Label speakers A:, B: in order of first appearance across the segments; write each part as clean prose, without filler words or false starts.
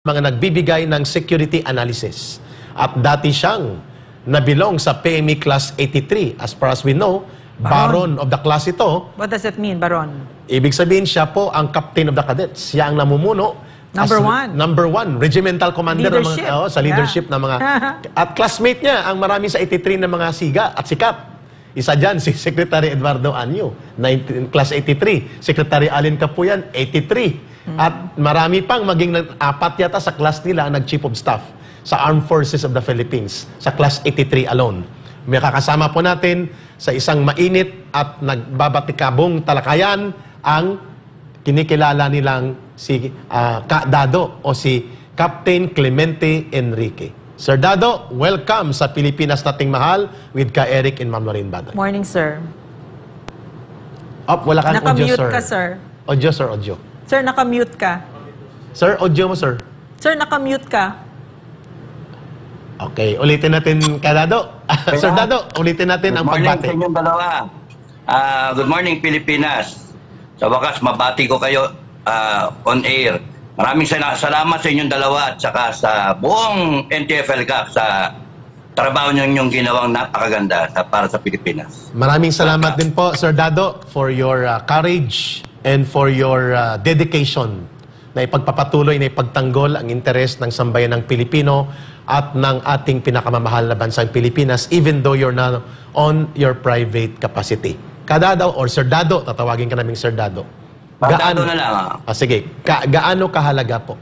A: mga nagbibigay ng security analysis. At dati siyang nabilong sa PME Class 83. As far as we know, Baron of the class ito.
B: What does it mean, Baron?
A: Ibig sabihin siya po ang Captain of the Cadets. Siya ang namumuno.
B: Number one.
A: Regimental commander
B: leadership.
A: Ng mga, sa leadership ng mga... At classmate niya, ang marami sa 83 na mga siga at sikat. Isa dyan, si Secretary Eduardo Anyo, Class 83. Secretary Allen Capuyan, 83. At marami pang maging apat yata sa class nila ang nag-Chief of Staff sa Armed Forces of the Philippines, sa Class 83 alone. May kakasama po natin sa isang mainit at nagbabatikabong talakayan ang kinikilala nilang si Dado o si Captain Clemente Enrique. Sir Dado, welcome sa Pilipinas Nating Mahal with Ka Eric and Ma'am Lorraine Badoy.
B: Morning, sir.
A: Wala kang audio, sir.
B: Nakamute ka, sir.
A: Audio, sir, audio.
B: Sir, nakamute ka.
A: Sir, audio mo, sir.
B: Sir, nakamute ka.
A: Okay, ulitin natin kay Dado. Sir Dado, ulitin natin ang pagbati.
C: Good morning sa inyong dalawa. Good morning, Pilipinas. Sa wakas, mabati ko kayo on air. Maraming salamat sa inyong dalawa at saka sa buong NTFL Cup sa trabaho ninyong ginawang napakaganda para sa Pilipinas.
A: Maraming salamat din po, Sir Dado, for your courage and for your dedication na ipagpapatuloy na ipagtanggol ang interes ng sambayan ng Pilipino at ng ating pinakamamahal na bansang Pilipinas, even though you're not on your private capacity. Kadado or Sir Dado, tatawagin ka naming Sir Dado.
C: Dado na lang.
A: Sige, gaano kahalaga po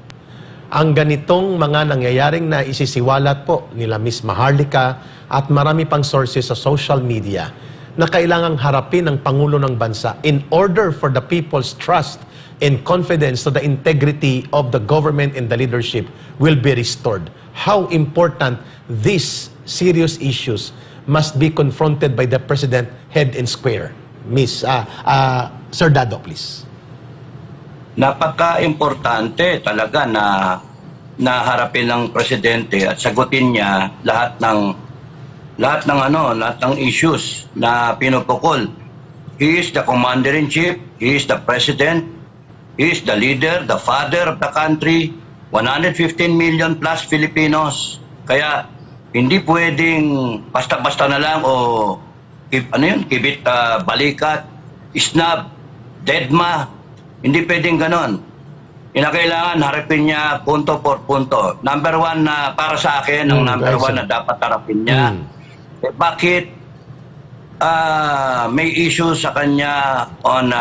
A: ang ganitong mga nangyayaring na isisiwalat po nila Miss Maharlika at marami pang sources sa social media na kailangang harapin ng Pangulo ng Bansa in order for the people's trust and confidence to the integrity of the government and the leadership will be restored. How important these serious issues must be confronted by the President head and square. Sir Dado, please.
C: Napaka-importante talaga na harapin ng Presidente at sagutin niya lahat ng issues na pinupukol. He is the Commander-in-Chief, he is the President, he is the leader, the father of the country, 115 million plus Filipinos. Kaya hindi pwedeng basta-basta na lang o kibit balikat, snub, deadma. Hindi pwedeng ganon. Kailangan harapin niya punto por punto. Number one na para sa akin, ang number one na dapat harapin niya. Bakit may issue sa kanya on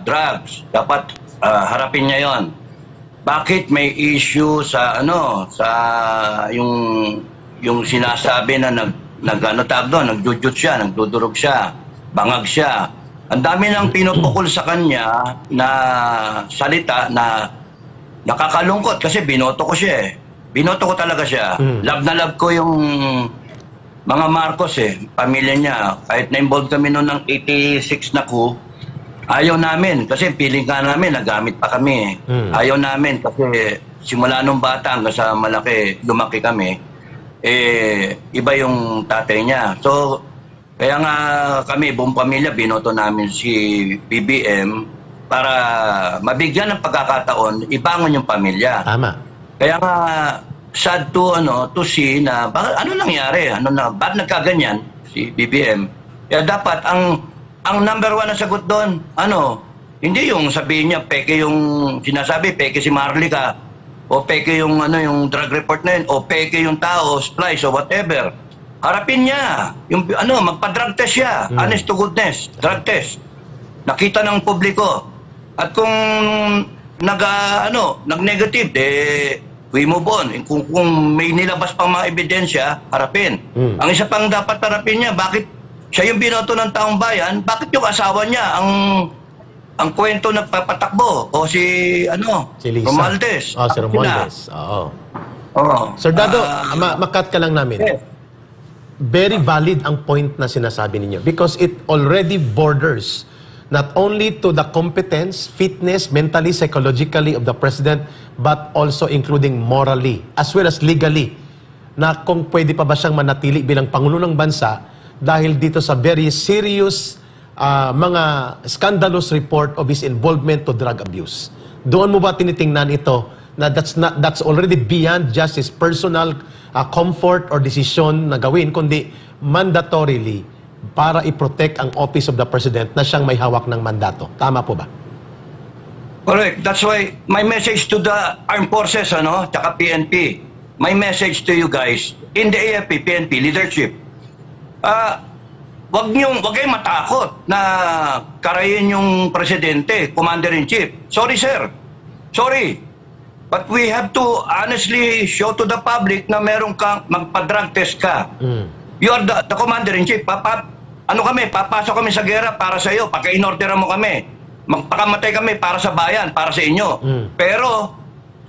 C: drugs? Dapat harapin niya yon. Bakit may issue sa yung sinasabi na nagjujut siya, nagdudurog siya, bangag siya. Ang dami nang pinupukol sa kanya na salita na nakakalungkot kasi binoto ko siya eh. Binoto ko talaga siya. Love na love ko yung mga Marcos eh, pamilya niya. Kahit na-involved kami noon ng 86 na coup, ayaw namin kasi feeling ka namin, nagamit pa kami. Ayaw namin kasi simula nung bata hanggang sa lumaki kami, iba yung tatay niya. So, kaya nga kami, buong pamilya, binoto namin si BBM para mabigyan ng pagkakataon, ibangon yung pamilya.
A: Tama.
C: Kaya nga, sad to see na, ano nangyari? Ba't nagkaganyan si BBM? Kaya dapat, ang number one na sagot doon, hindi yung sabihin niya, peke yung sinasabi, peke si Maharlika, o peke yung, yung drug report na yun, o peke yung tao, splice, o whatever. Harapin niya. Magpa-drug test siya. Honest to goodness. Drug test. Nakita ng publiko. At kung nag-negative, we move on. Kung may nilabas pang mga ebidensya, harapin. Ang isa pang dapat harapin niya, bakit siya yung binoto ng taong bayan, bakit yung asawa niya ang kwento nagpapatakbo? O si
A: Lisa.
C: Romualdez.
A: Si Romualdez. Oo. Sir Dado, makat ka lang namin. Very valid ang point na sinasabi ninyo because it already borders not only to the competence, fitness, mentally, psychologically of the President, but also including morally as well as legally na kung pwede pa ba siyang manatili bilang Pangulo ng Bansa dahil dito sa very serious mga scandalous report of his involvement to drug abuse. Doon mo ba tinitingnan ito na that's already beyond just his personal comfort or decision na gawin, kundi mandatorily para i-protect ang office of the President na siyang may hawak ng mandato. Tama po ba?
C: Correct. That's why my message to the armed forces, tsaka PNP, my message to you guys, in the AFP, PNP, leadership, wag kayong matakot na karayin yung presidente, commander-in-chief. Sorry, sir. Sorry. But we have to honestly show to the public na meron kang magpa-drug test ka. You are the commander-in-chief. Papasok kami sa gera para sa iyo. Pagka-inorderan mo kami. Magpakamatay kami para sa bayan, para sa inyo. Pero,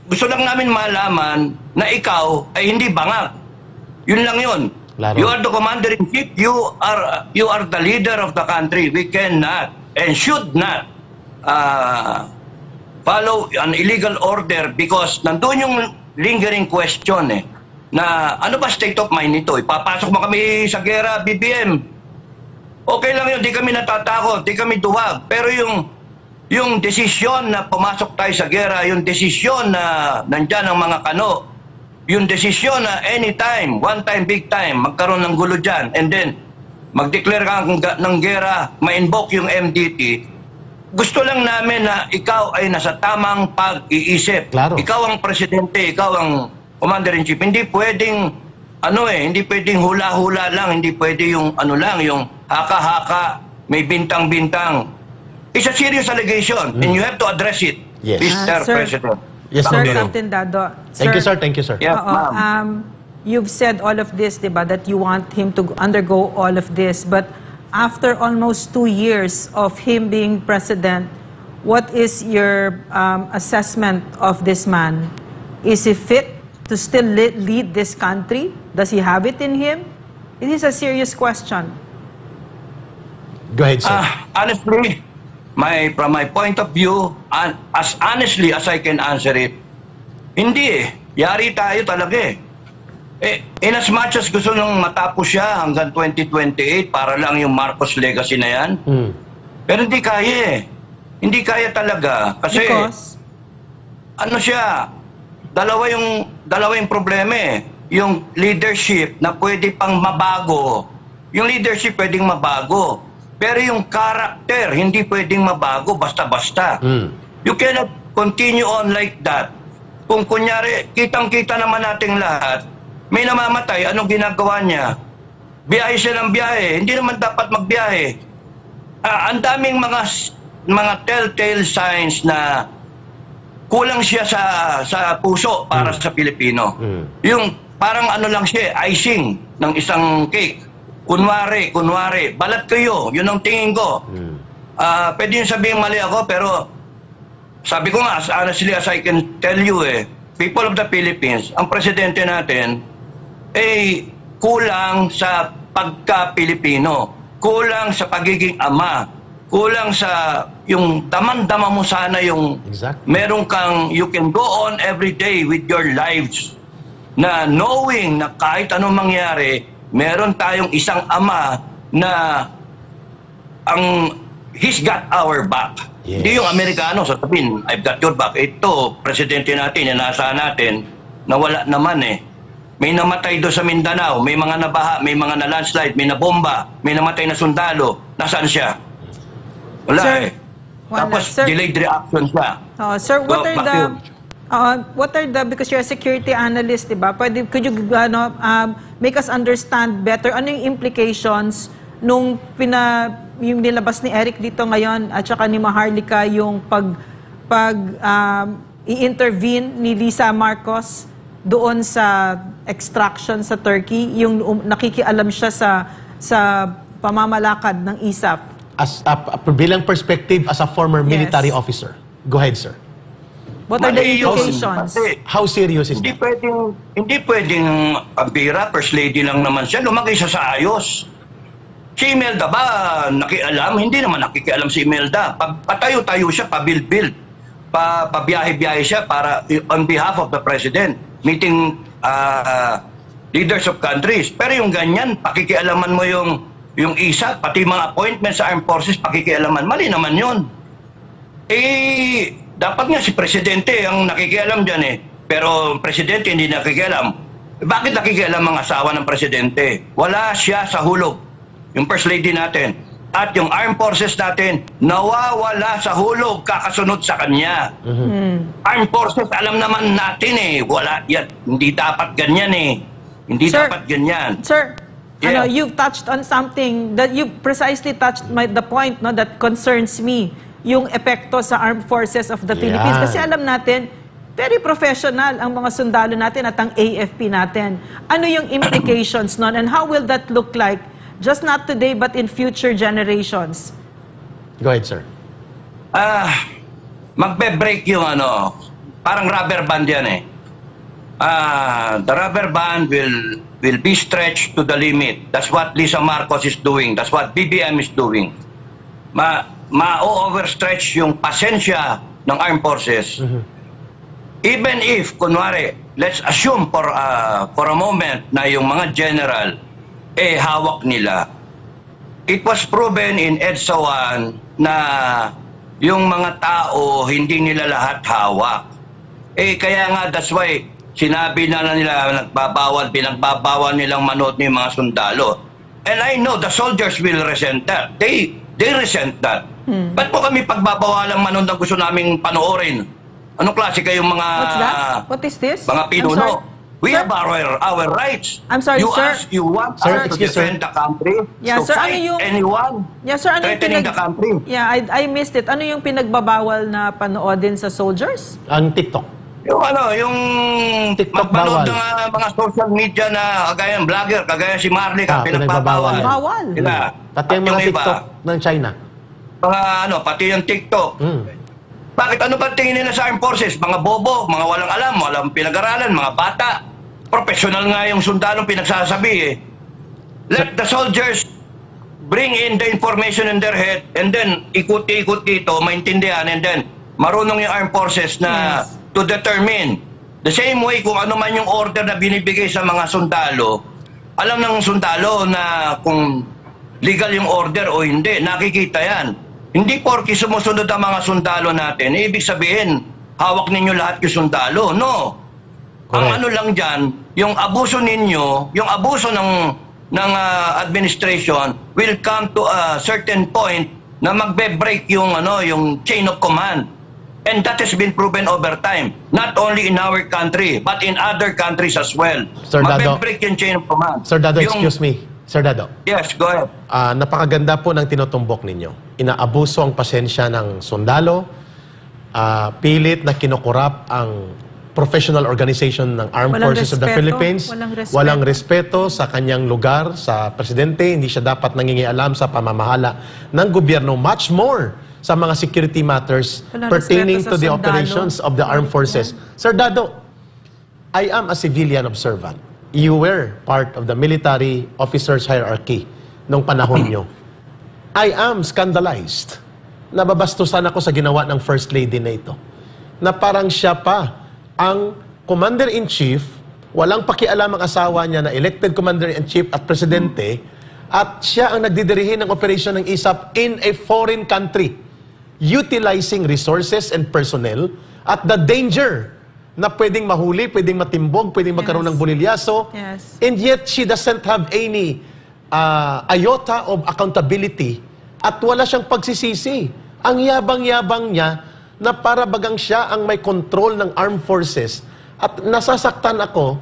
C: gusto lang namin malaman na ikaw ay hindi bangag. Yun lang yun.
A: Laro.
C: You are the commander-in-chief. You are the leader of the country. We cannot and should not follow an illegal order because nandun yung lingering question na ano ba state of mind nito? Ipapasok mo kami sa gera, BBM. Okay lang yun, di kami natatakot, di kami duwag. Pero yung desisyon na pumasok tayo sa gera, yung desisyon na nandyan ang mga kano, yung desisyon na anytime, one time, big time, magkaroon ng gulo dyan, and then mag-declare ka ng gera, ma-invoke yung MDT, gusto lang namin na ikaw ay nasa tamang pag-iisip.
A: Claro.
C: Ikaw ang presidente, ikaw ang commander-in-chief. Hindi pwedeng, hindi pwedeng hula-hula lang, hindi pwede yung yung haka-haka, may bintang-bintang. It's a serious allegation and you have to address it,
A: Yes.
C: Mr.
B: Sir.
C: President.
A: Yes,
B: Sir
A: Ma'am.
B: Captain Dado.
A: Thank you, sir. Thank you, sir.
C: Yeah,
B: Oo,
C: ma'am.
B: you've said all of this, diba, that you want him to undergo all of this. But after almost 2 years of him being president, what is your assessment of this man? Is he fit to still lead this country? Does he have it in him? It is a serious question.
A: Go ahead, sir.
C: Honestly, from my point of view, as honestly as I can answer it, hindi Yari tayo talaga in as much as gusto nung matapos siya hanggang 2028 para lang yung Marcos legacy na yan, pero hindi kaya Hindi kaya talaga. Kasi,
B: Because?
C: dalawa yung problema Yung leadership na pwede pang mabago. Yung leadership pwedeng mabago. Pero yung character, hindi pwedeng mabago basta-basta. You cannot continue on like that. Kung kunyari, kitang-kita naman nating lahat, may namamatay, anong ginagawa niya? Biyahe siya ng biyahe. Hindi naman dapat magbiyahe. Ang daming mga telltale signs na kulang siya sa puso para sa Pilipino. Yung parang lang siya, icing ng isang cake. Kunwari, balat kayo, yun ang tingin ko. Pwede yung sabihin mali ako, pero sabi ko nga, as honestly as I can tell you people of the Philippines, ang presidente natin, kulang sa pagka-Pilipino, kulang sa pagiging ama, kulang sa yung damang-dama mo sana yung meron kang, you can go on every day with your lives na knowing na kahit anong mangyari, meron tayong isang ama na he's got our back.
A: Yes.
C: Hindi yung Amerikano sasabihin, I've got your back. Ito, presidente natin, inaasahan natin, na wala naman May namatay doon sa Mindanao, may mga nabaha, may mga na-landslide, may nabomba, may namatay na sundalo. Nasaan siya? Wala
B: Sir, wala.
C: Tapos
B: Sir,
C: delayed reaction siya.
B: Sir, what are the, because you're a security analyst, diba? Could you make us understand better ano yung implications nung yung nilabas ni Eric dito ngayon at saka ni Maharlika yung i-intervene ni Lisa Marcos doon sa extraction sa Turkey, yung nakikialam siya sa pamamalakad ng ISAF.
A: Bilang perspective as a former military officer. Go ahead, sir.
B: What are the implications?
A: How serious is that?
C: Hindi pwedeng Abira, First Lady lang naman siya, lumagay siya sa ayos. Si Imelda ba nakialam? Hindi naman nakikialam si Imelda. Patayo-tayo siya, pabil-bil. Pabiyahe-biyahe siya para on behalf of the President. Meeting leaders of countries. Pero yung ganyan, pakikialaman mo yung isa, pati mga appointments sa armed forces, pakikialaman. Mali naman yun. dapat nga si Presidente ang nakikialam dyan eh. Pero ang Presidente hindi nakikialam. Bakit nakikialam ang asawa ng Presidente? Wala siya sa hulog. Yung First Lady natin. At yung Armed Forces natin, nawawala sa hulog kakasunod sa kanya. Armed Forces, alam naman natin eh. Wala yan. Hindi dapat ganyan eh. Hindi
B: Sir,
C: dapat ganyan.
B: Sir,
C: Yeah.
B: you've touched on something that you precisely touched the point no, that concerns me, yung epekto sa Armed Forces of the Philippines.
A: Yan.
B: Kasi alam natin, very professional ang mga sundalo natin at ang AFP natin. Ano yung implications nun and how will that look like, just not today but in future generations?
A: Go ahead, sir.
C: Magbe-break yung parang rubber band yan eh. The rubber band will be stretched to the limit. That's what Lisa Marcos is doing. That's what BBM is doing. Ma-overstretch yung pasensya ng Armed Forces. Even if, kunwari, let's assume for a moment na yung mga general, hawak nila. It was proven in EDSA 1 na yung mga tao, hindi nila lahat hawak. Kaya nga, that's why, sinabi na nila, pinagbabawal nilang manood ng mga sundalo. And I know the soldiers will resent that. They resent that. Ba't po kami pagbabawalang manood ng gusto naming panoorin? Anong klase kayong mga...
B: What's that? What is this?
C: Mga pinuno? We
B: Sir?
C: have our rights.
B: I'm sorry, sir.
C: You want
A: Sir,
C: us to
A: excuse,
C: defend the country?
B: Yeah,
C: to
B: sir,
C: fight anyone?
B: Yeah, sir, ano yung
C: threatening the country?
B: Yeah, I missed it. Ano yung pinagbabawal na panoodin sa soldiers?
A: Ang TikTok.
C: Yung
A: TikTok
C: magpanood
A: bawal.
C: ng mga social media na kagaya ng vlogger, kagaya si Marlica,
A: pinagbabawal.
B: Bawal.
C: Diba?
A: Pati ang
C: At
A: mga
C: yung iba,
A: TikTok ng China.
C: pati yung TikTok. Bakit ano ba tingin nila sa Armed Forces? Mga bobo, mga walang alam, walang pinag-aralan, mga bata. Professional nga yung sundalong pinagsasabi eh. Let the soldiers bring in the information in their head and then ikut-ikut dito, maintindihan, and then marunong yung Armed Forces na
B: Yes.
C: to determine. The same way kung ano man yung order na binibigay sa mga sundalo, alam ng sundalo na kung legal yung order o hindi, nakikita yan. Hindi porke sumusunod ang mga sundalo natin, ibig sabihin, hawak ninyo lahat yung sundalo. No. Ang
A: Correct.
C: ano lang dyan, yung abuso ninyo, yung abuso ng administration will come to a certain point na magbe-break yung yung chain of command. And that has been proven over time, not only in our country but in other countries as well.
A: Sir Dado.
C: Magbe-break yung chain of command.
A: Sir Dado,
C: Yung-
A: excuse me. Sir Dado.
C: Yes, go ahead.
A: Napakaganda po ng tinutumbok ninyo. Inaabuso ang pasensya ng sundalo, pilit na kinukurap ang professional organization ng Armed
B: Walang
A: Forces of the
B: respeto.
A: Philippines.
B: Walang respeto.
A: respeto sa kanyang lugar, sa presidente. Hindi siya dapat nangingialam sa pamamahala ng gobyerno. Much more sa mga security matters
B: Walang
A: pertaining
B: respeto
A: to
B: sa
A: the
B: sundalo.
A: operations of the armed forces. Sir Dado, I am a civilian observant. You were part of the military officers hierarchy nung panahon nyo. I am scandalized. Nababastusan ako sa ginawa ng First Lady na ito. Na parang siya pa ang Commander-in-Chief, walang pakialam ang asawa niya na elected Commander-in-Chief at Presidente, at siya ang nagdidirihin ng operation ng ISAP in a foreign country, utilizing resources and personnel at the danger na pwedeng mahuli, pwedeng matimbog, pwedeng magkaroon
B: Yes.
A: ng bulilyaso.
B: Yes.
A: And yet, she doesn't have any iota of accountability at wala siyang pagsisisi. Ang yabang-yabang niya na para bagang siya ang may control ng armed forces. At nasasaktan ako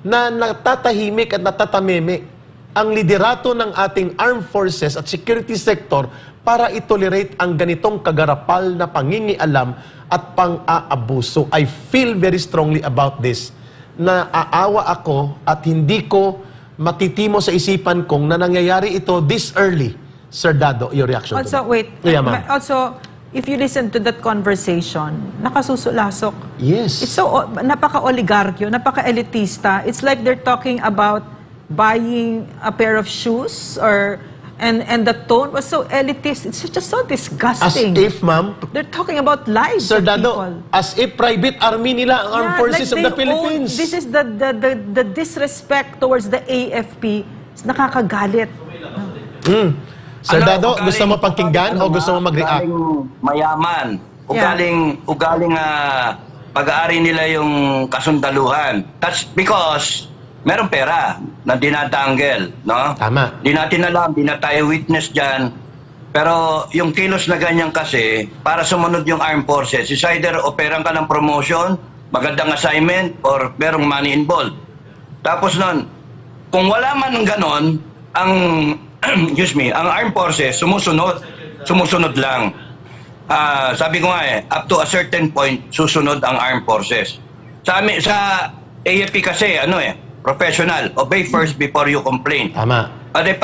A: na natatahimik at natatameme ang liderato ng ating armed forces at security sector para itolerate ang ganitong kagarapal na pangingialam at pang-aabuso. I feel very strongly about this na aawa ako at hindi ko matitimo sa isipan kong na nangyayari ito this early. Sir Dado, your reaction to
B: Also,
A: that?
B: wait.
A: Yeah, ma'am.
B: Also, if you listen to that conversation, nakasusulasok.
A: Yes.
B: It's so napaka-oligarkyo, napaka-elitista. It's like they're talking about buying a pair of shoes and the tone was so elitist. It's just so
A: As
B: disgusting.
A: if, ma'am,
B: They're talking about lives
A: Sir
B: of
A: Dado,
B: people.
A: as if private army nila ang armed
B: Yeah,
A: forces
B: like
A: of the
B: they
A: Philippines.
B: This is the disrespect towards the AFP. It's nakakagalit.
A: Sir Dado,
C: Galing-
A: gusto mo pakinggan o gusto mo mag-react?
C: galing mayaman. Ugaling pag-aari nila yung kasundaluhan. That's because meron pera na dinatanggel, no?
A: Tama.
C: Di natin alam, di na tayo witness dyan. Pero yung kilos na ganyan kasi, para sumunod yung armed forces, is either operan ka ng promotion, magandang assignment, or merong money involved. Tapos nun, kung wala man ng ganon, ang ang armed forces sumusunod lang. Sabi ko nga up to a certain point, susunod ang armed forces. Sa AFP kasi, professional, obey first before you complain.
A: Tama.
C: Ade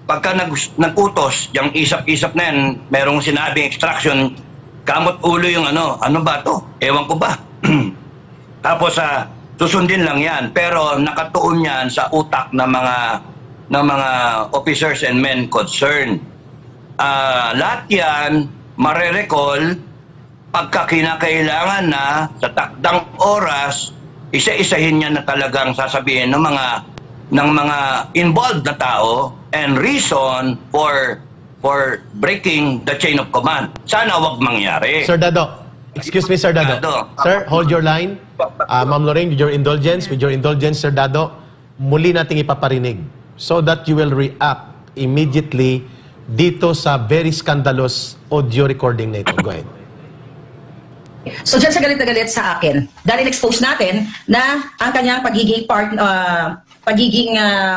C: pagka nag-utos, yung isap-isap na yan, merong sinabing extraction, kamot ulo yung ano ba to? Ewan ko ba? Tapos susundin lang yan, pero nakatuon yan sa utak ng mga officers and men concerned. Lahat yan marerecall pagka kinakailangan na sa takdang oras, isa-isahin niya na talagang sasabihin ng mga involved na tao and reason for breaking the chain of command. Sana wag mangyari.
A: Sir Dado, excuse me, Sir Dado. Sir, hold your line. Ma'am Lorraine, with your indulgence, Sir Dado, muli nating ipaparinig so that you will react immediately dito sa very scandalous audio recording na ito. Go ahead.
D: So dyan sa galit na galit sa akin, dahil expose natin na ang kanyang pagiging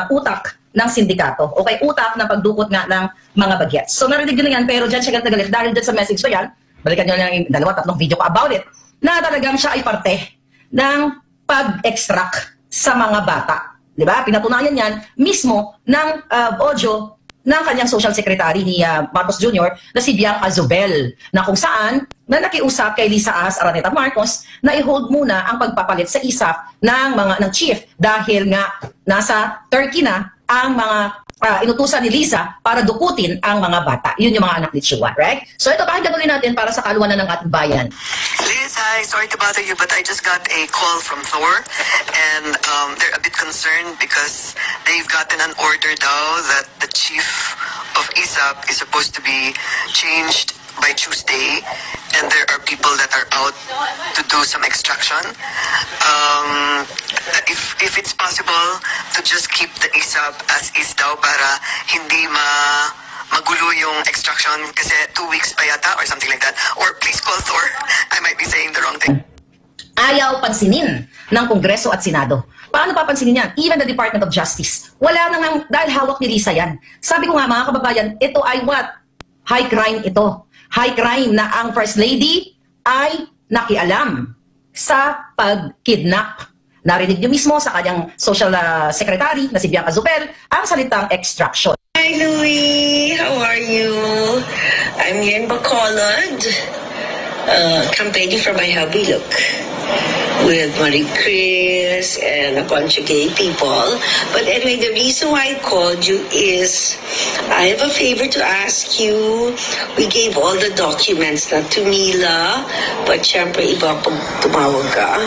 D: utak ng sindikato. Okay, utak na pagdukot nga ng mga bagets. So narinig nyo na yan, pero dyan sa galit na galit, dahil dyan sa message ko yan, balikan nyo lang yung 2-3 video ko about it, na talagang siya ay parte ng pag-extract sa mga bata. Diba? Pinatunayan yan mismo ng audio ng kanyang social secretary ni Marcos Jr. na si Biang Azubel, na kung saan na nakiusap kay Lisa Araneta Marcos na i-hold muna ang pagpapalit sa ISAF ng chief dahil nga nasa Turkey na ang mga inutusan ni Lisa para dukutin ang mga bata. Yun yung mga anak ni Chua, right? So ito, pakinggan ulit natin para sa kaluwanan ng ating bayan.
E: Liz, hi. Sorry to bother you, but I just got a call from Thor, and they're a bit concerned because they've gotten an order now that the chief of ISAP is supposed to be changed by Tuesday, and there are people that are out to do some extraction. If it's possible to just keep the ISAP as is daw para hindi magulo yung extraction kasi 2 weeks pa yata or something like that. Or please call Thor. I might be saying the wrong thing.
D: Ayaw pansinin ng Kongreso at Senado. Paano papansinin yan? Even the Department of Justice. Wala nang dahil hawak ni Lisa yan. Sabi ko nga mga kababayan, ito ay what? High crime ito. High crime na ang First Lady ay nakialam sa pag-kidnap. Narinig niyo mismo sa kanyang social secretary na si Bianca Zupel ang salitang extraction.
F: Hi Louie, how are you? I'm here in Bacolod, campaigning for my hubby look with Marie Chris and a bunch of gay people. But anyway, the reason why I called you is I have a favor to ask you. We gave all the documents not to Mila, but syempre iba pag tumawag ka.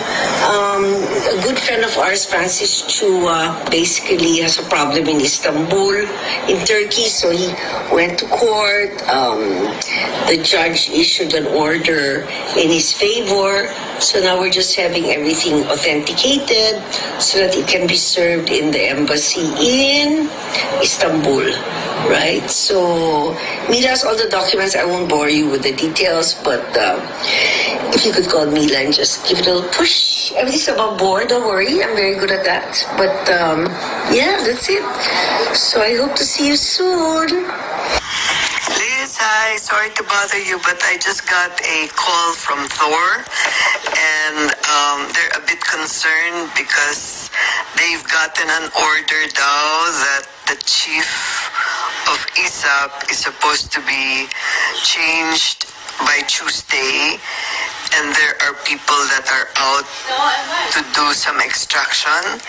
F: A good friend of ours, Francis Chua, basically has a problem in Istanbul, in Turkey, so he went to court. The judge issued an order in his favor. So now we're just having everything authenticated so that it can be served in the embassy in Istanbul, right? So Mila has all the documents. I won't bore you with the details, but if you could call Mila and just give it a little push. Everything's above board, don't worry. I'm very good at that. But yeah, that's it. So I hope to see you soon.
E: Liz, hi. Sorry to bother you, but I just got a call from Thor, and they're a bit concerned because they've gotten an order now that the chief of ISAP is supposed to be changed by Tuesday, and there are people that are out to do some extraction.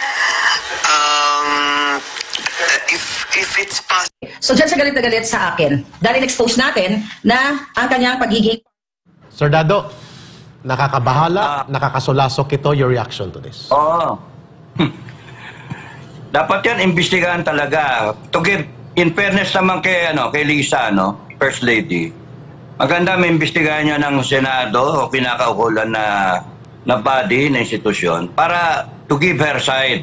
E: If it's possible.
D: So dyan sa galit na galit sa akin, dahil expose natin na ang kanyang pagiging...
A: Sir Dado, nakakabahala, nakakasolasok ito, your reaction to this.
C: Oo. Dapat yan, imbestigahan talaga. To give, in fairness naman kay Lisa, First Lady, Maganda may imbestigahan niya ng Senado o kinakaukulan na body, na institusyon para to give her side.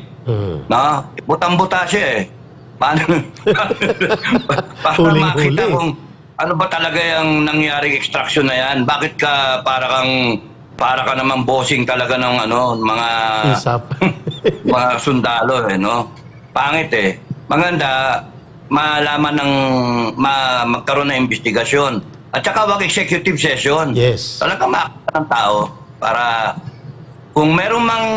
C: No? Butang-buta siya eh. Paano para makita kung ano ba talaga yung nangyaring extraction na yan? Bakit ka para ka naman bossing talaga ng mga mga sundalo eh, no? Pangit eh. Maganda malaman ng magkaroon ng investigasyon. At saka wag executive session.
A: Yes.
C: Talaga makita ng tao para kung meron mang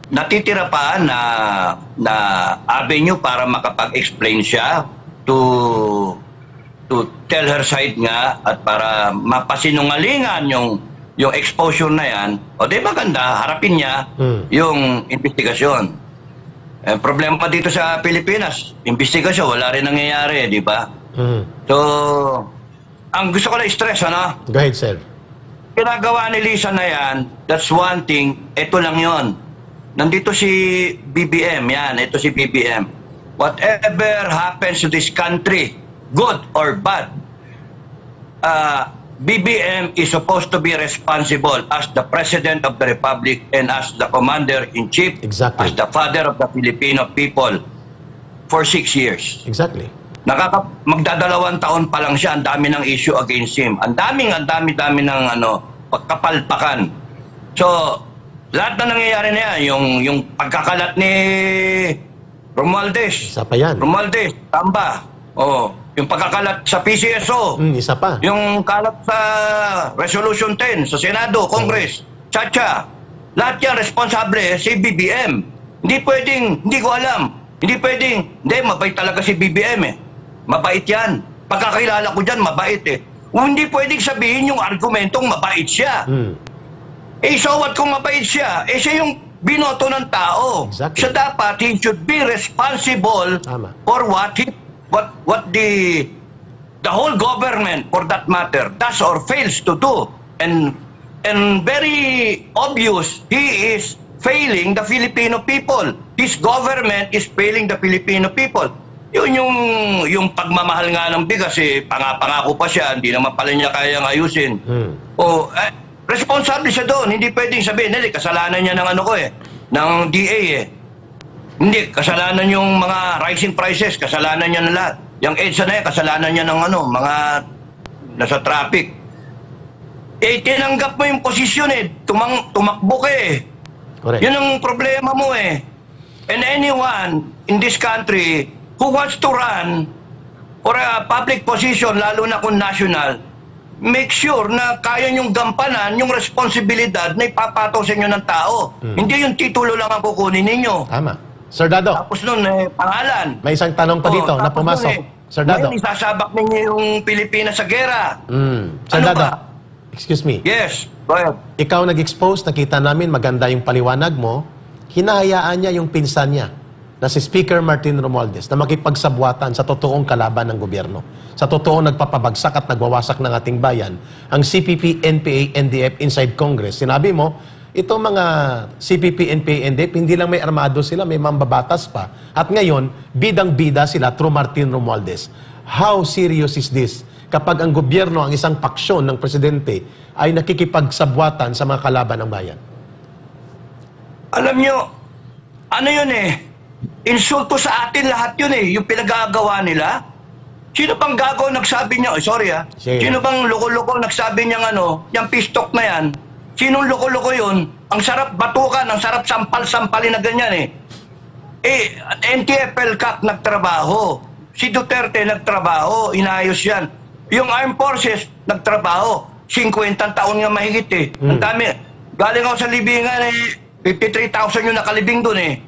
C: natitira pa na avenue para makapag-explain siya to tell her side nga at para mapasinungalingan yung exposure na yan, o di maganda, harapin niya yung investigasyon. Problema pa dito sa Pilipinas, investigasyon, wala rin nangyayari, di ba? So, ang gusto ko na stress,
A: Go ahead, sir.
C: Ginagawa ni Lisa na yan, that's one thing, ito lang yon. Nandito si BBM, yan, ito si BBM. Whatever happens to this country, good or bad, BBM is supposed to be responsible as the President of the Republic and as the Commander-in-Chief,
A: Exactly.
C: as the father of the Filipino people for 6 years.
A: Exactly.
C: Magdadalawang taon pa lang siya, ang dami ng issue against him. Ang dami ng pagkapalpakan. So, lahat na nangyayari na yan, yung pagkakalat ni Romualdez.
A: Isa pa yan.
C: Romualdez, Tamba. Yung pagkakalat sa PCSO.
A: Isa pa.
C: Yung kalat sa Resolution 10 sa Senado, Congress, Chacha. Lahat yan responsable si BBM. Hindi pwedeng, hindi ko alam. Hindi pwedeng, hindi, mabait talaga si BBM eh. Mabait yan. Pagkakilala ko dyan, mabait eh. Hindi pwedeng sabihin yung argumentong mabait siya. So what kung mabait siya? Siya yung binoto ng tao.
A: Exactly.
C: Siya dapat, he should be responsible for what the whole government, for that matter, does or fails to do. And very obvious, he is failing the Filipino people. This government is failing the Filipino people. Yun yung pagmamahal nga ng bigas eh, pangako pa siya, hindi naman pala niya kayang ayusin. Responsable siya doon, hindi pwedeng sabihin, kasalanan niya ng ng DA eh. Hindi, kasalanan yung mga rising prices, kasalanan niya na lahat. Yung EDSA na yan, kasalanan niya ng mga nasa traffic. Tinanggap mo yung posisyon eh, tumakbo ka eh.
A: Correct.
C: Yun ang problema mo eh. And anyone in this country who wants to run for a public position, lalo na kung national, make sure na kaya niyong gampanan yung responsibilidad na ipapato sa inyo ng tao. Hindi yung titulo lang ang kukunin ninyo.
A: Tama. Sir Dado.
C: Tapos nun, pangalan.
A: May isang tanong pa dito na pumasok. Sir Dado.
C: Ngayon, isasabak ninyo yung Pilipinas sa gera.
A: Sir
C: Ano
A: Dado.
C: ba?
A: Excuse me.
C: Yes, go ahead.
A: Ikaw nag-expose, nakita namin maganda yung paliwanag mo. Hinahayaan niya yung pinsan niya na si Speaker Martin Romualdez na makipagsabwatan sa totoong kalaban ng gobyerno. Sa totoong nagpapabagsak at nagwawasak ng ating bayan, ang CPP, NPA, NDF inside Congress. Sinabi mo, itong mga CPP, NPA, NDF, hindi lang may armado sila, may mambabatas pa. At ngayon, bidang-bida sila through Martin Romualdez. How serious is this? Kapag ang gobyerno, ang isang paksyon ng presidente, ay nakikipagsabwatan sa mga kalaban ng bayan?
C: Alam nyo, ano yun eh? Insulto sa atin lahat yun eh, yung pinagagawa nila. Sino bang gago nagsabi niya, sino bang loko-loko nagsabi niya yung pistok na yan? Sinong loko-loko yun? Ang sarap batukan, ang sarap sampal-sampalin na ganyan eh. NTF-ELCAC nagtrabaho. Si Duterte nagtrabaho, inayos yan. Yung Armed Forces nagtrabaho. 50 taon nga mahigit eh. Ang dami. Galing ako sa libingan eh, 53,000 yung nakalibing dun eh.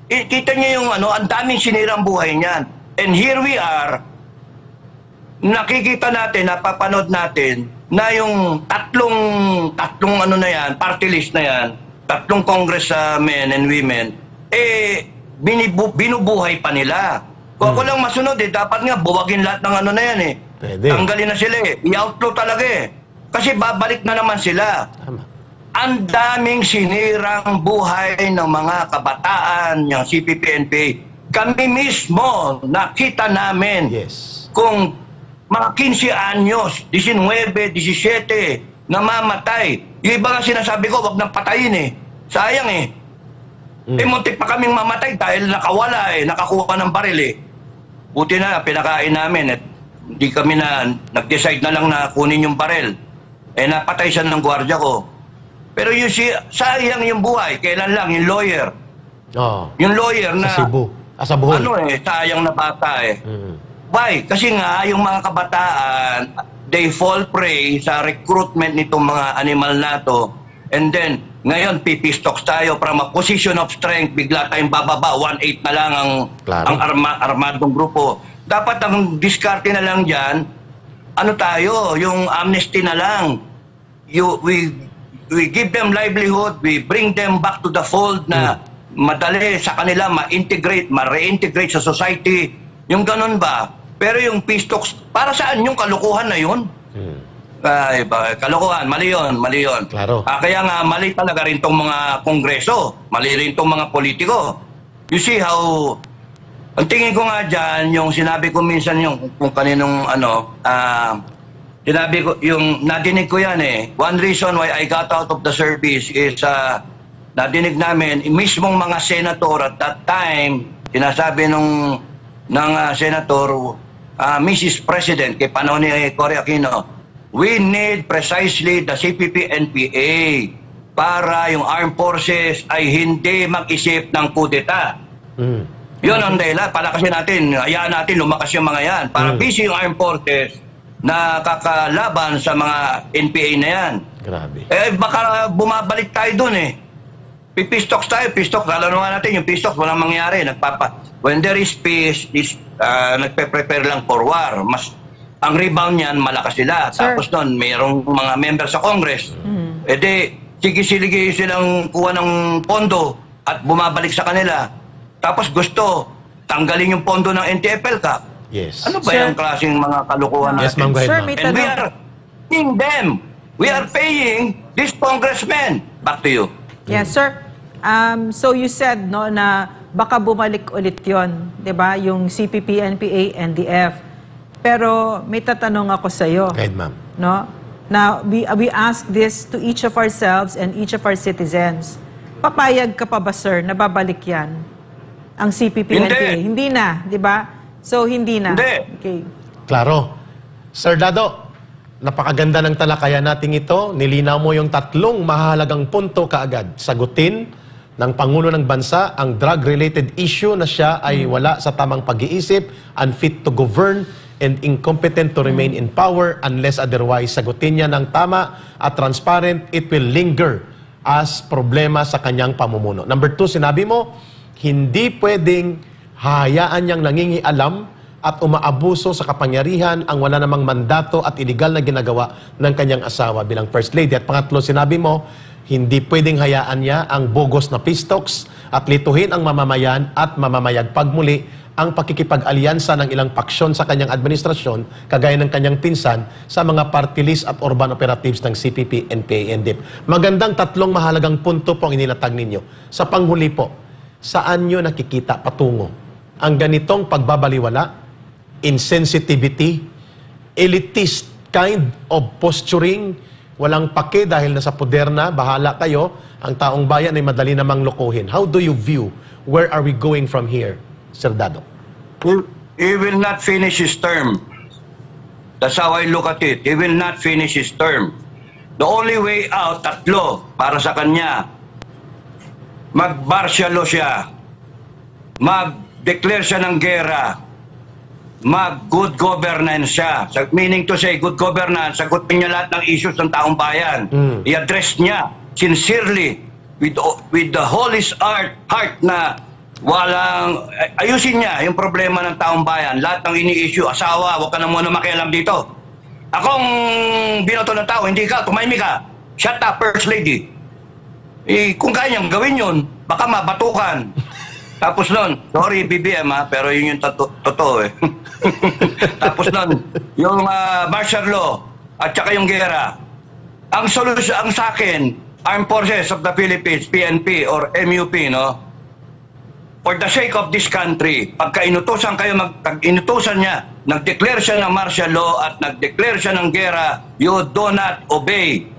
C: Kita niyo yung ang daming sinirang buhay niyan. And here we are, nakikita natin, napapanood natin, na yung tatlong na yan, party list na yan, tatlong congressmen and women, binubuhay pa nila. Kung ako lang masunod dapat nga buwagin lahat ng na yan eh.
A: Pwede.
C: Tanggalin na sila eh. I-outlaw talaga eh. Kasi babalik na naman sila.
A: Tama.
C: Ang daming sinirang buhay ng mga kabataan, yung CPP-NPA. Kami mismo, nakita namin
A: Yes.
C: kung mga 15 anyos, 19, 17, namamatay. Yung iba nga sinasabi ko, wag nang patayin eh. Sayang eh. Muntik pa kaming mamatay dahil nakawala eh, nakakuha ng baril eh. Buti na, pinakain namin at hindi kami nag-decide na lang na kunin yung baril. Eh, napatay siya ng gwardiya ko. Pero yung sayang yung buhay, kailan lang, yung lawyer. Yung lawyer na...
A: Sa Cebu. Sa Bohol.
C: Sayang na bata eh. Why? Kasi nga, yung mga kabataan, they fall prey sa recruitment nitong mga animal na to. And then, ngayon, pipistoks tayo from a position of strength, bigla tayong bababa, 1-8 na lang ang armadong grupo. Dapat ang diskarte na lang dyan, ano tayo, yung amnesty na lang. We give them livelihood, we bring them back to the fold na madali sa kanila ma-integrate, ma-reintegrate sa society. Yung ganun ba? Pero yung pistoks, para saan yung kalukuhan na yun? Kalokohan, mali yun, mali yun.
A: Claro.
C: Kaya nga, mali talaga rin tong mga kongreso, mali rin tong mga politiko. You see how, ang tingin ko nga dyan, yung sinabi ko minsan yung kung kaninong sinabi ko, yung nadinig ko yan eh. One reason why I got out of the service is nadinig namin, mismong mga senator at that time, sinasabi ng senator, Mrs. President, kay panahon ni Cory Aquino, we need precisely the CPP-NPA para yung armed forces ay hindi mag-isip ng kudeta. Yun ang dahilan. Palakasin natin, hayaan natin lumakas yung mga yan. Para busy yung armed forces na kakalaban sa mga NPA na yan.
A: Grabe.
C: Eh, baka bumabalik tayo dun eh. Pipistoks tayo, pistoks. Lalo nga natin yung pistoks, walang mangyari. When there is peace, nagpe-prepare lang for war. Ang rebound niyan, malakas sila.
B: Sir.
C: Tapos nun, mayroong mga member sa Congress. Sige-sige silang kuha ng pondo at bumabalik sa kanila. Tapos gusto, tanggalin yung pondo ng NTFL Cup.
A: Yes.
C: Ano ba yung klaseng mga kalukuhan natin?
A: Yes, ma'am. Go ahead,
B: Sir,
A: ma'am.
B: may
C: And we
B: tanong.
C: are paying them. We are paying these congressmen. Back to you.
B: Yes, sir. So you said no na baka bumalik ulit 'yon, 'di ba? Yung CPP, NPA, NDF. Pero may tatanong ako sa iyo.
A: Go ahead, ma'am.
B: No? Now, we ask this to each of ourselves and each of our citizens. Papayag ka pa ba, sir, na babalik 'yan? Ang CPP,
C: Hindi.
B: NPA, hindi na, 'di ba? So hindi na.
C: Hindi.
B: Okay.
A: Klaro. Sir Dado, napakaganda ng talakayan natin ito. Nilinaw mo yung tatlong mahalagang punto kaagad. Sagutin ng Pangulo ng Bansa ang drug-related issue na siya ay wala sa tamang pag-iisip, unfit to govern, and incompetent to remain in power unless otherwise sagutin niya ng tama at transparent, it will linger as problema sa kanyang pamumuno. Number 2, sinabi mo, hindi pwedeng hayaan niyang nangingialam at umaabuso sa kapangyarihan ang wala namang mandato at iligal na ginagawa ng kanyang asawa bilang First Lady. At pangatlo, sinabi mo, hindi pwedeng hayaan niya ang bogus na pistoks at lituhin ang mamamayan at mamamayag pagmuli ang pakikipag-alyansa ng ilang paksyon sa kanyang administrasyon, kagaya ng kanyang pinsan, sa mga party list at urban operatives ng CPP, NPA, NDF. Magandang tatlong mahalagang punto po ang inilatag ninyo. Sa panghuli po, saan nyo nakikita patungo ang ganitong pagbabaliwala, insensitivity, elitist kind of posturing, walang pake dahil nasa poder na, bahala kayo, ang taong bayan ay madali namang lokohin. How do you view, where are we going from here, Sir Dado?
C: He will not finish his term. That's how I look at it. He will not finish his term. The only way out, tatlo, para sa kanya, mag-martial law siya, mag-declare siya ng gera, mag-good governance siya. Meaning to say, good governance, sagutin niya lahat ng issues ng taong bayan. I-address niya sincerely with the holiest heart na walang, ayusin niya yung problema ng taong bayan. Lahat ng ini-issue, asawa, huwag ka na muna makialam dito. Akong binoto ng tao, hindi ka, tumahimik ka. Shut up, First Lady. Kung kaya niyang gawin yun, baka mabatukan. Tapos nun, sorry BBM pero yun yung totoo eh. Tapos nun, yung martial law at saka yung gera. Ang solusyon, ang sa akin, Armed Forces of the Philippines, PNP or MUP, no? For the sake of this country, pagka inutusan kayo, inutusan niya nag-declare siya ng martial law at nag-declare siya ng gera, you do not obey.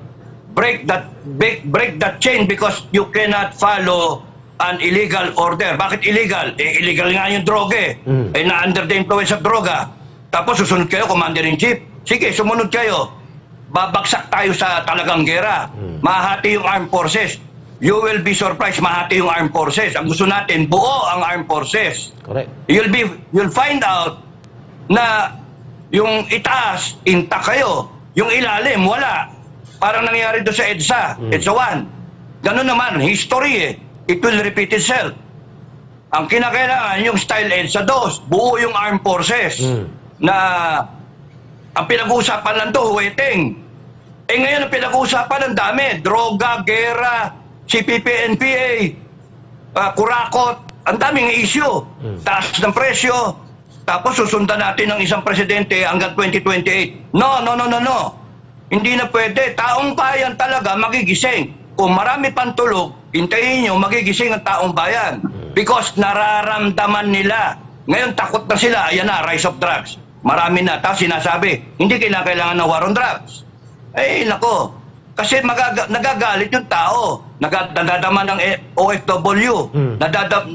C: Break that chain because you cannot follow an illegal order. Bakit illegal? Illegal nga yung droga na-under the influence of droga. Tapos susunod kayo, Commander-in-Chief. Sige, sumunod kayo. Babagsak tayo sa talagang gera. Mahati yung armed forces. You will be surprised, mahati yung armed forces. Ang gusto natin, buo ang armed forces.
A: Correct.
C: You'll find out na yung itaas, intact kayo. Yung ilalim, wala. Parang nangyari doon sa EDSA, EDSA 1. Ganun naman, history It will repeat itself. Ang kinakailangan, yung style EDSA 2, buo yung armed forces. Na ang pinag-uusapan lang to, huweting. Ngayon ang pinag-uusapan ng dami. Droga, gera, CPP, NPA, kurakot. Ang daming issue. Taas ng presyo. Tapos susundan natin ng isang presidente hanggang 2028. No. Hindi na pwede. Taong bayan talaga magigising. Kung marami pang tulog, hintayin nyo, magigising ang taong bayan. Because nararamdaman nila. Ngayon, takot na sila. Ayan na, rise of drugs. Marami na. Tapos sinasabi, hindi kailangan ng war on drugs. Nako. Kasi nagagalit yung tao. Nadadama ng OFW.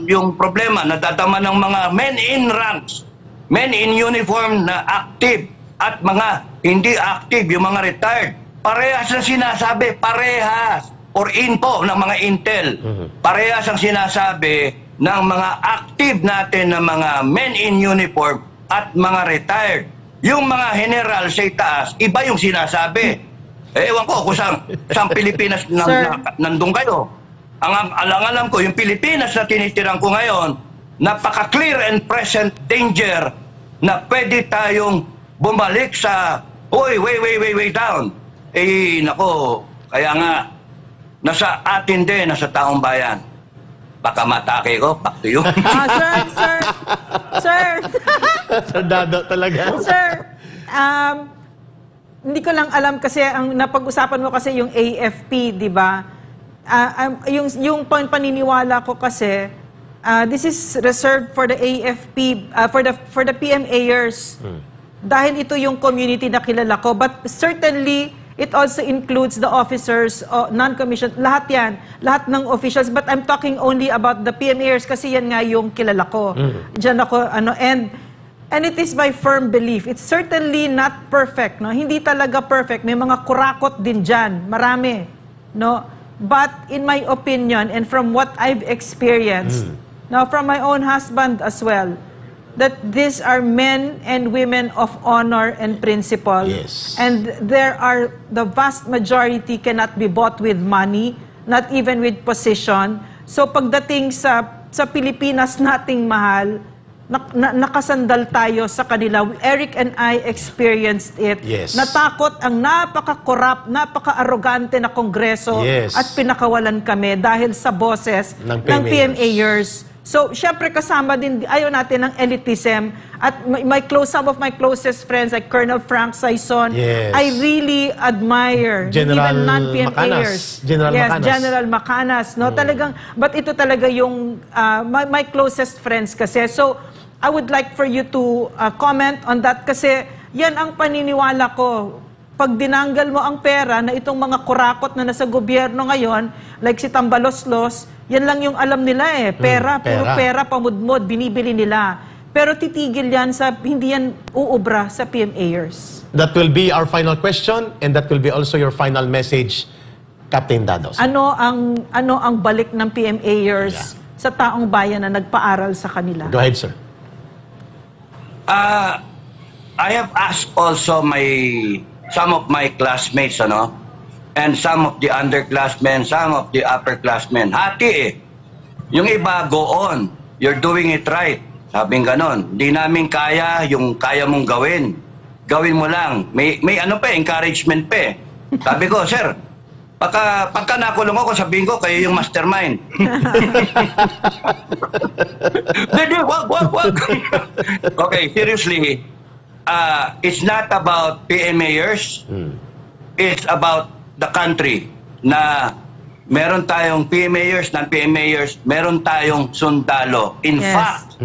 C: Yung problema, nadadama ng mga men in ranks. Men in uniform na active. At mga hindi active, yung mga retired. Parehas na sinasabi. Parehas. Or info ng mga intel. Parehas ang sinasabi ng mga active natin na mga men in uniform at mga retired. Yung mga general sa itaas, iba yung sinasabi. Ewan ko kung saan Pilipinas nandun kayo. Ang alam ko, yung Pilipinas na tinitirang ko ngayon, napaka-clear and present danger na pwede tayong bumalik sa, way down. Nako, kaya nga, nasa atin din, nasa taong bayan. Baka matake ko, back to you.
B: Sir.
A: Soldado talaga.
B: Sir, hindi ko lang alam kasi ang napag-usapan mo kasi yung AFP, di ba? Yung paniniwala ko kasi, this is reserved for the AFP, for the PMAers. Dahil ito yung community na kilala ko. But certainly, it also includes the officers, non-commissioned, lahat ng officials. But I'm talking only about the PMAers kasi yan nga yung kilala ko. Diyan ako, and it is my firm belief. It's certainly not perfect, no? Hindi talaga perfect. May mga kurakot din dyan. Marami, no? But in my opinion, and from what I've experienced, now from my own husband as well, that these are men and women of honor and principle.
A: Yes.
B: And the vast majority cannot be bought with money, not even with position. So pagdating sa Pilipinas nating mahal, nakasandal tayo sa kanila. Eric and I experienced it.
A: Yes.
B: Natakot ang napaka-corrupt, napaka-arrogante na kongreso at pinakawalan kami dahil sa boses ng PMAers. So, syempre kasama din, ayaw natin ng elitism. At some of my closest friends like Colonel Frank Saison, I really admire
A: General
B: even non-PMAers. General Macanas. No? Talagang, but ito talaga yung my closest friends kasi. So, I would like for you to comment on that kasi yan ang paniniwala ko. Pag dinanggal mo ang pera na itong mga kurakot na nasa gobyerno ngayon, like si Tambaloslos, yan lang yung alam nila pera, puro pera, pamudmod, binibili nila. Pero titigil yan hindi yan uubra sa PMAers.
A: That will be our final question and that will be also your final message, Captain Dados.
B: Ano ang balik ng PMAers sa taong bayan na nagpaaral sa kanila?
A: Go ahead, sir.
C: I have asked also some of my classmates, and some of the underclassmen, some of the upperclassmen. Hati Yung iba, go on. You're doing it right. Sabing ganon. Hindi namin kaya yung kaya mong gawin. Gawin mo lang. May encouragement pa Sabi ko, sir, pagka nakulong ako, sabihin ko, kayo yung mastermind. Hindi, wag. Okay, seriously, it's not about PMAers. It's about the country na meron tayong PMAers, non-PMAers, meron tayong sundalo. In fact,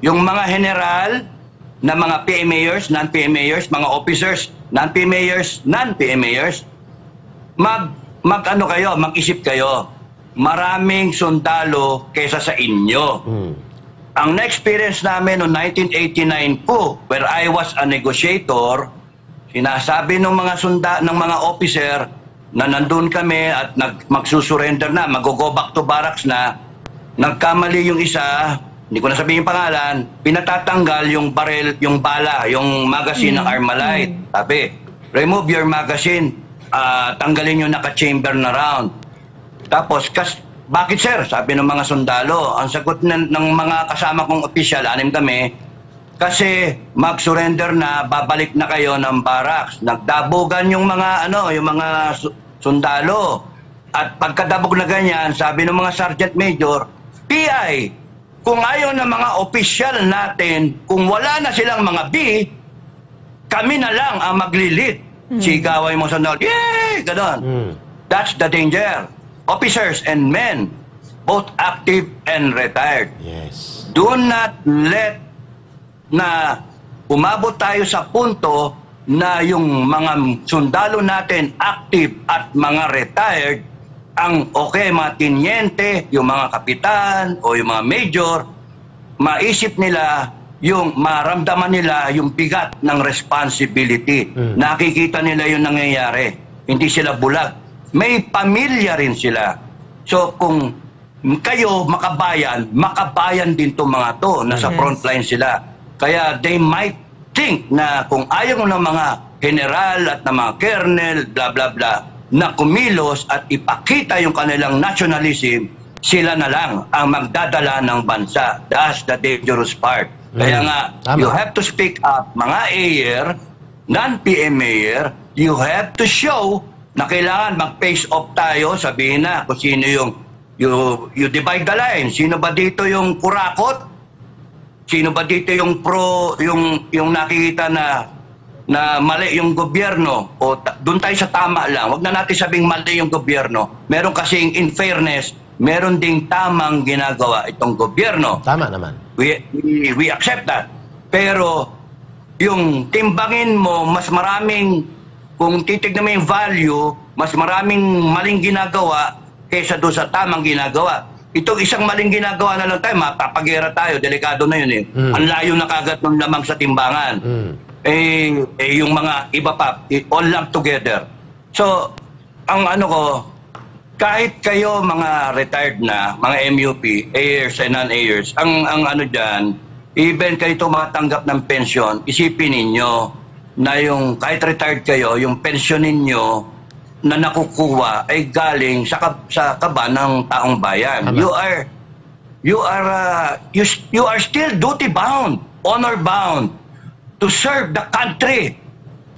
C: yung mga general, na mga PMAers, non-PMAers, mga officers, non-PMAers, non-PMAers, mag-isip kayo. Maraming sundalo kaysa sa inyo. Ang na-experience namin noong 1989 po, where I was a negotiator, sinasabi ng mga officer na nandun kami at magsusurrender na, mag-go back to barracks na, nagkamali yung isa, hindi ko na sabihin yung pangalan, pinatatanggal yung barrel, yung bala, yung magazine ng Armalite. Sabi, remove your magazine, tanggalin yung naka-chamber na round. Tapos, bakit sir? Sabi ng mga sundalo. Ang sagot ng mga kasama kong opisyal, 6 kami, kasi mag-surrender na, babalik na kayo ng barracks. Nagdabugan yung mga sundalo. At pagkadabog na ganyan, sabi ng mga sergeant major, PI, kung ayaw ng mga opisyal natin, kung wala na silang mga B, kami na lang ang maglilid. Sigaway mo sundalo, yay! Ganon. That's the danger. Officers and men, both active and retired.
A: Yes.
C: Do not let na umabot tayo sa punto na yung mga sundalo natin active at mga retired, ang mga tiniente, yung mga kapitan o yung mga major, maisip nila maramdaman nila yung bigat ng responsibility. Nakikita nila yung nangyayari. Hindi sila bulag. May pamilya rin sila. So kung kayo makabayan din to mga to. Nasa frontline sila. Kaya they might think na kung ayaw ng mga general at ng mga colonel, bla bla bla, na kumilos at ipakita yung kanilang nationalism, sila na lang ang magdadala ng bansa. That's the dangerous part. Kaya nga, you have to speak up, mga AIR, non-PMAer, you have to show na kailangan mag-face off tayo, sabihin na kung sino you divide the line. Sino ba dito yung kurakot? Sino ba dito yung yung nakikita na mali yung gobyerno? O doon tayo sa tama lang. Huwag na natin sabing mali yung gobyerno. Meron kasing in fairness, meron ding tamang ginagawa itong gobyerno.
A: Tama naman.
C: We accept that. Pero yung timbangin mo, mas maraming, kung titignan mo yung value, mas maraming maling ginagawa kaysa doon sa tamang ginagawa. Itong isang maling ginagawa na lang tayo, mapapagera tayo, delikado na yun eh. Ang layo na kagat ng lamang sa timbangan. Yung mga iba pa, all lump together. So, ang kahit kayo mga retired na, mga MUP, AIRs and non-AIRs, ang dyan, even kayo tumatanggap ng pensyon, isipin ninyo na yung kahit retired kayo, yung pensyon ninyo na nakukuha ay galing sa kaba ng taong bayan. You are still duty bound, honor bound to serve the country.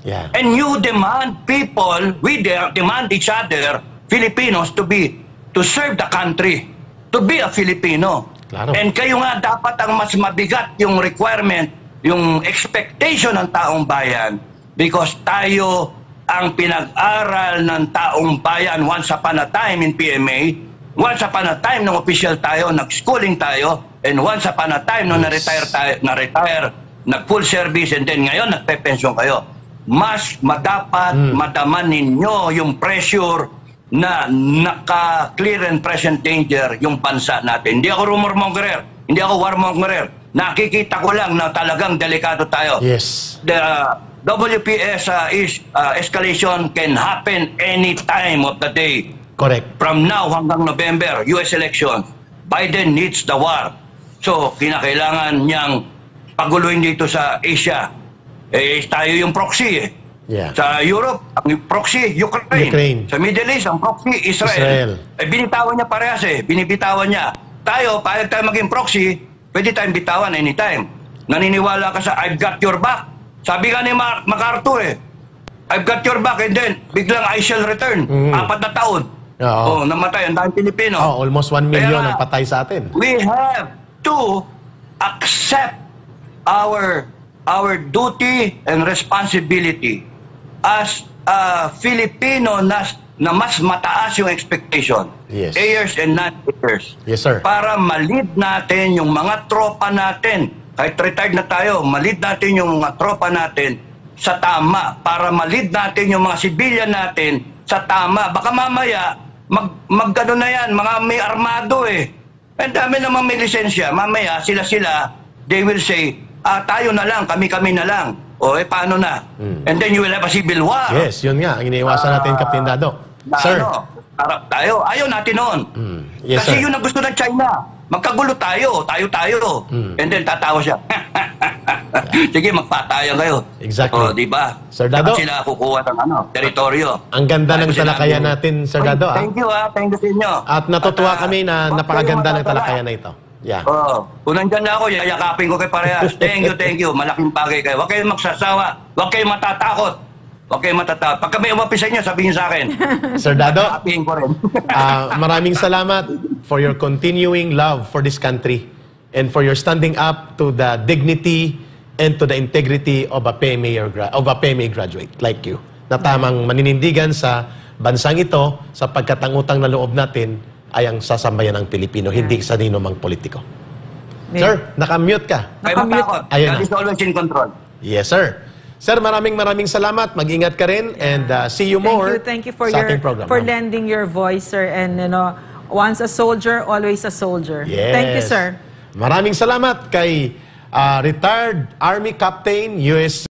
A: Yeah.
C: And you demand people, we demand each other, Filipinos, to serve the country, to be a Filipino.
A: Claro.
C: And kayo nga dapat ang mas mabigat yung requirement, yung expectation ng taong bayan, because tayo ang pinag-aral ng taong bayan once upon a time in PMA, once upon a time nung official tayo, nag-schooling tayo, and once upon a time nung na-retire, nag-full service, and then ngayon nagpe-pension kayo. Mas madaman ninyo yung pressure na naka-clear and present danger yung bansa natin. Hindi ako rumormongerer, hindi ako warmongerer. Nakikita ko lang na talagang delikado tayo.
A: Yes.
C: The WPS escalation can happen any time of the day.
A: Correct.
C: From now hanggang November, US election, Biden needs the war. So, kinakailangan niyang paguluhin dito sa Asia. Tayo yung proxy eh.
A: Yeah.
C: Sa Europe, ang proxy, Ukraine. Sa Middle East, ang proxy, Israel. Binitawan niya parehas eh. Binibitawan niya. Tayo, payag tayo maging proxy, pwede tayong bitawan anytime. Naniniwala ka sa I've got your back. Sabi ka ni MacArthur eh, I've got your back, and then biglang I shall return. 4 na taon. Namatay, ang daming Pilipino.
A: Almost 1 million ang patay sa atin.
C: We have to accept our duty and responsibility as a Filipino na mas mataas yung expectation.
A: Yes.
C: AIRs and non-AIRs.
A: Yes, sir.
C: Para ma-lead natin yung mga tropa natin kahit retired na tayo, malid natin yung mga tropa natin sa tama para malid natin yung mga civilian natin sa tama. Baka mamaya, magano na yan, mga may armado eh. Ang dami naman may lisensya. Mamaya, sila-sila, they will say, tayo na lang, kami-kami na lang. O paano na? And then you will have a civil war.
A: Yes, yun nga. Ang iniiwasan natin, Captain Dado. Sir.
C: Harap tayo. Ayaw natin noon.
A: Yes,
C: Kasi
A: sir.
C: yun ang gusto ng China. Magkagulo tayo. And then tatawa siya. Sige, magpatayan kayo.
A: Exactly.
C: O, di ba?
A: Sir Dado.
C: Sila kukuha ng teritoryo.
A: Ang ganda ng
C: Ay,
A: talakayan
C: sinabi-
A: natin, Sir Dado.
C: Thank you, Thank you sa inyo.
A: At natutuwa kami na
C: huwag
A: napakaganda
C: kayong
A: ng talakayan na ito. Yeah.
C: Kung nandyan na ako, yayakapin ko kay parehas. Thank you. Malaking bagay kayo. Huwag kayong magsasawa. Huwag kayong matatakot. Huwag kayong matatakot. Pag kami umapis sa inyo, sabihin sa akin.
A: Sir Dado,
C: Sabihin ko rin.
A: maraming salamat for your continuing love for this country and for your standing up to the dignity and to the integrity of a PMA graduate like you. Na tamang maninindigan sa bansang ito sapagkat ang utang na loob natin ay ang sasambayan ng Pilipino, hindi sa nino mang politiko. Sir, nakamute ka.
C: Kayo matakot.
A: Ayun na.
C: God is always in control.
A: Yes, sir. Sir, maraming salamat. Mag-ingat ka rin and see you more
B: Thank you for
A: sa ating program.
B: for
A: ma'am.
B: lending your voice, sir. And once a soldier, always a soldier.
A: Yes.
B: Thank you, sir.
A: Maraming salamat kay retired Army Captain, U.S.